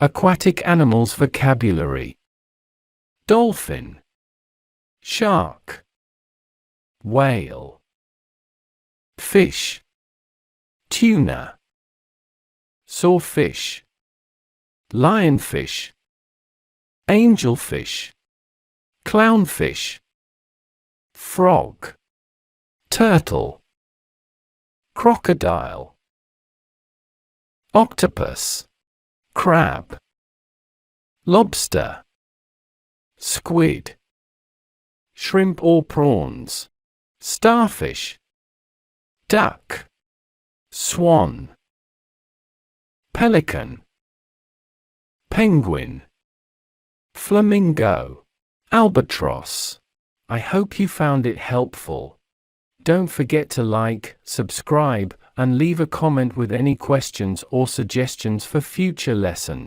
Aquatic animals vocabulary: dolphin, shark, whale, fish, tuna, sawfish, lionfish, angelfish, clownfish, frog, turtle, crocodile, octopus, crab, lobster, squid, shrimp or prawns, starfish, duck, swan, pelican, penguin, flamingo, albatross. I hope you found it helpful. Don't forget to like, subscribe, and leave a comment with any questions or suggestions for future lessons.